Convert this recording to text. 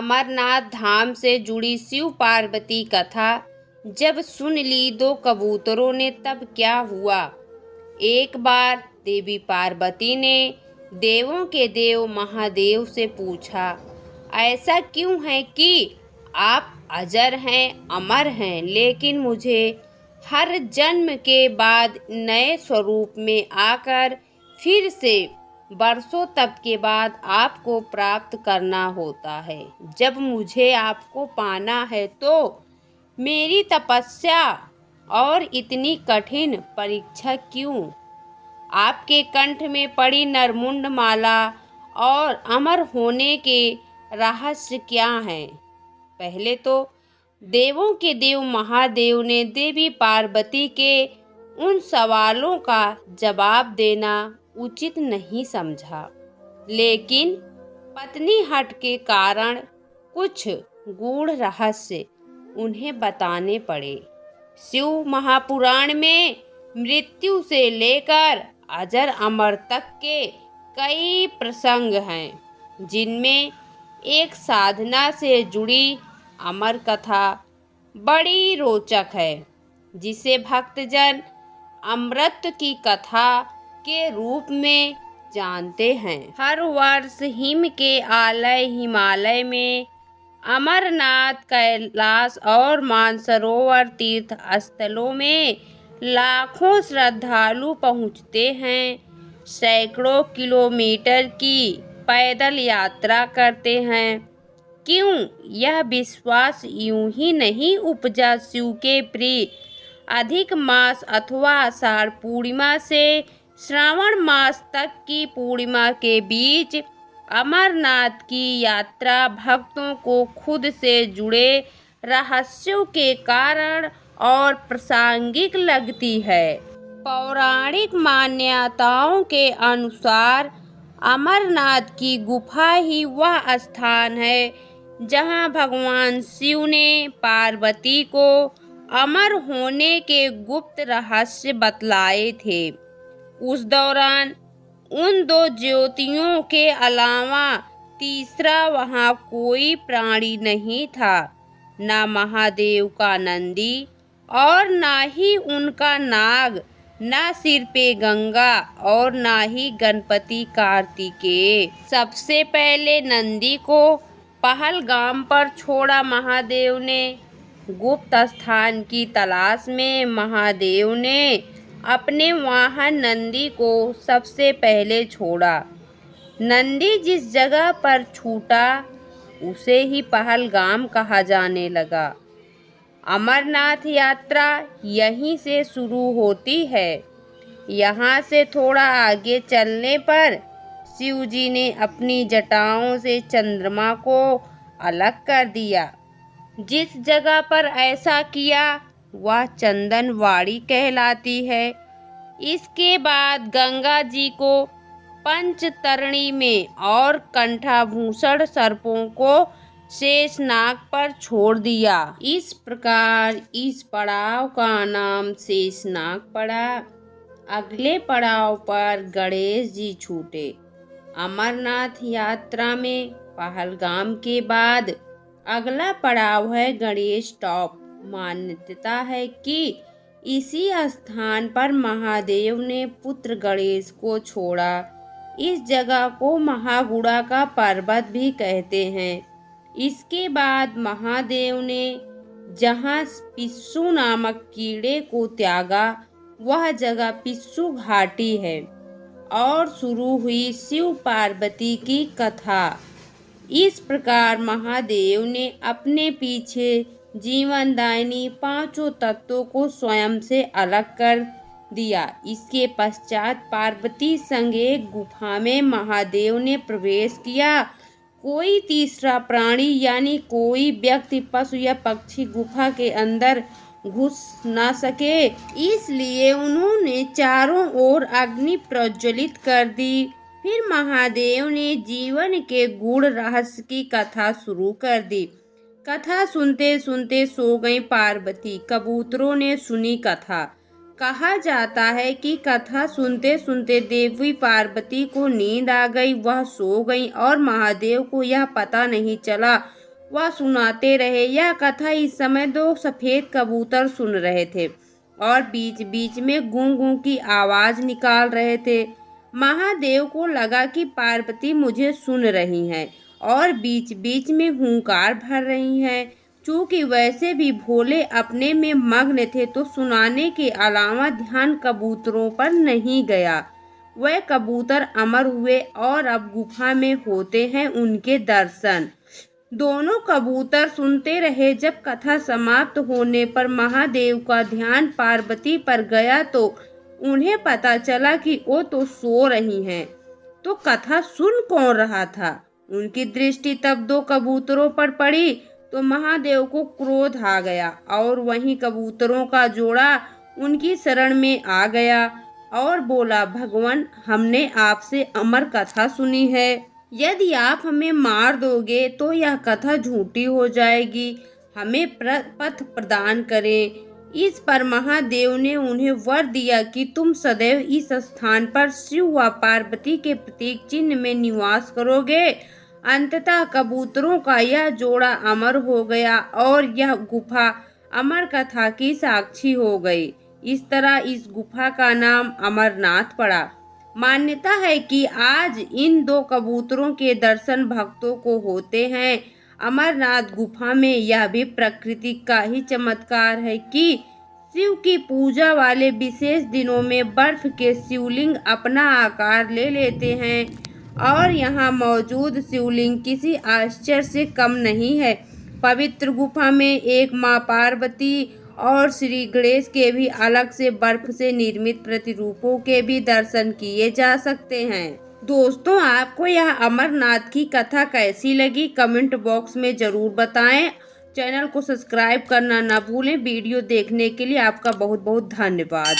अमरनाथ धाम से जुड़ी शिव पार्वती कथा जब सुन ली दो कबूतरों ने तब क्या हुआ। एक बार देवी पार्वती ने देवों के देव महादेव से पूछा, ऐसा क्यों है कि आप अजर हैं, अमर हैं, लेकिन मुझे हर जन्म के बाद नए स्वरूप में आकर फिर से बरसों तप के बाद आपको प्राप्त करना होता है। जब मुझे आपको पाना है तो मेरी तपस्या और इतनी कठिन परीक्षा क्यों? आपके कंठ में पड़ी नरमुंड माला और अमर होने के रहस्य क्या हैं? पहले तो देवों के देव महादेव ने देवी पार्वती के उन सवालों का जवाब देना उचित नहीं समझा, लेकिन पत्नी हट के कारण कुछ गूढ़ रहस्य उन्हें बताने पड़े। शिव महापुराण में मृत्यु से लेकर अजर अमर तक के कई प्रसंग हैं, जिनमें एक साधना से जुड़ी अमर कथा बड़ी रोचक है, जिसे भक्तजन अमृत की कथा के रूप में जानते हैं। हर वर्ष हिम के आलय हिमालय में अमरनाथ, कैलाश और मानसरोवर तीर्थ स्थलों में लाखों श्रद्धालु पहुंचते हैं, सैकड़ों किलोमीटर की पैदल यात्रा करते हैं। क्यों यह विश्वास यूं ही नहीं उपजा? शिव के प्रिय अधिक मास अथवा आषाढ़ पूर्णिमा से श्रावण मास तक की पूर्णिमा के बीच अमरनाथ की यात्रा भक्तों को खुद से जुड़े रहस्यों के कारण और प्रासंगिक लगती है। पौराणिक मान्यताओं के अनुसार अमरनाथ की गुफा ही वह स्थान है जहां भगवान शिव ने पार्वती को अमर होने के गुप्त रहस्य बतलाए थे। उस दौरान उन दो ज्योतियों के अलावा तीसरा वहां कोई प्राणी नहीं था, न महादेव का नंदी और न ही उनका नाग, न सिर पे गंगा और न ही गणपति कार्तिकेय। सबसे पहले नंदी को पहलगाम पर छोड़ा महादेव ने। गुप्त स्थान की तलाश में महादेव ने अपने वाहन नंदी को सबसे पहले छोड़ा। नंदी जिस जगह पर छूटा उसे ही पहलगाम कहा जाने लगा। अमरनाथ यात्रा यहीं से शुरू होती है। यहाँ से थोड़ा आगे चलने पर शिव जी ने अपनी जटाओं से चंद्रमा को अलग कर दिया। जिस जगह पर ऐसा किया वह चंदनवाड़ी कहलाती है। इसके बाद गंगा जी को पंचतरणी में और कंठाभूषण सर्पों को शेषनाग पर छोड़ दिया। इस प्रकार इस पड़ाव का नाम शेषनाग पड़ा। अगले पड़ाव पर गणेश जी छूटे। अमरनाथ यात्रा में पहलगाम के बाद अगला पड़ाव है गणेश टॉप। मान्यता है कि इसी स्थान पर महादेव ने पुत्र गणेश को छोड़ा। इस जगह को महागुड़ा का पर्वत भी कहते हैं। इसके बाद महादेव ने जहाँ पिस्सू नामक कीड़े को त्यागा वह जगह पिस्सू घाटी है और शुरू हुई शिव पार्वती की कथा। इस प्रकार महादेव ने अपने पीछे जीवनदायिनी पांचों तत्वों को स्वयं से अलग कर दिया। इसके पश्चात पार्वती संग एक गुफा में महादेव ने प्रवेश किया। कोई तीसरा प्राणी यानी कोई व्यक्ति, पशु या पक्षी गुफा के अंदर घुस ना सके, इसलिए उन्होंने चारों ओर अग्नि प्रज्वलित कर दी। फिर महादेव ने जीवन के गूढ़ रहस्य की कथा शुरू कर दी। कथा सुनते सुनते सो गई पार्वती। कबूतरों ने सुनी कथा। कहा जाता है कि कथा सुनते सुनते देवी पार्वती को नींद आ गई, वह सो गई और महादेव को यह पता नहीं चला वह सुनाते रहे। यह कथा इस समय 2 सफ़ेद कबूतर सुन रहे थे और बीच बीच में गूं गूं की आवाज़ निकाल रहे थे। महादेव को लगा कि पार्वती मुझे सुन रही हैं और बीच बीच में हुंकार भर रही हैं। चूँकि वैसे भी भोले अपने में मग्न थे तो सुनाने के अलावा ध्यान कबूतरों पर नहीं गया। वह कबूतर अमर हुए और अब गुफा में होते हैं उनके दर्शन। दोनों कबूतर सुनते रहे। जब कथा समाप्त होने पर महादेव का ध्यान पार्वती पर गया तो उन्हें पता चला कि वो तो सो रही हैं, तो कथा सुन कौन रहा था। उनकी दृष्टि तब 2 कबूतरों पर पड़ी तो महादेव को क्रोध आ गया और वहीं कबूतरों का जोड़ा उनकी शरण में आ गया और बोला, भगवान, हमने आपसे अमर कथा सुनी है। यदि आप हमें मार दोगे तो यह कथा झूठी हो जाएगी। हमें पथ प्रदान करें। इस पर महादेव ने उन्हें वर दिया कि तुम सदैव इस स्थान पर शिव व पार्वती के प्रतीक चिन्ह में निवास करोगे। अंततः कबूतरों का यह जोड़ा अमर हो गया और यह गुफा अमर कथा की साक्षी हो गई। इस तरह इस गुफा का नाम अमरनाथ पड़ा। मान्यता है कि आज इन 2 कबूतरों के दर्शन भक्तों को होते हैं। अमरनाथ गुफा में यह भी प्रकृति का ही चमत्कार है कि शिव की पूजा वाले विशेष दिनों में बर्फ के शिवलिंग अपना आकार ले लेते हैं और यहाँ मौजूद शिवलिंग किसी आश्चर्य से कम नहीं है। पवित्र गुफा में एक माँ पार्वती और श्री गणेश के भी अलग से बर्फ से निर्मित प्रतिरूपों के भी दर्शन किए जा सकते हैं। दोस्तों, आपको यह अमरनाथ की कथा कैसी लगी कमेंट बॉक्स में ज़रूर बताएं। चैनल को सब्सक्राइब करना ना भूलें। वीडियो देखने के लिए आपका बहुत बहुत धन्यवाद।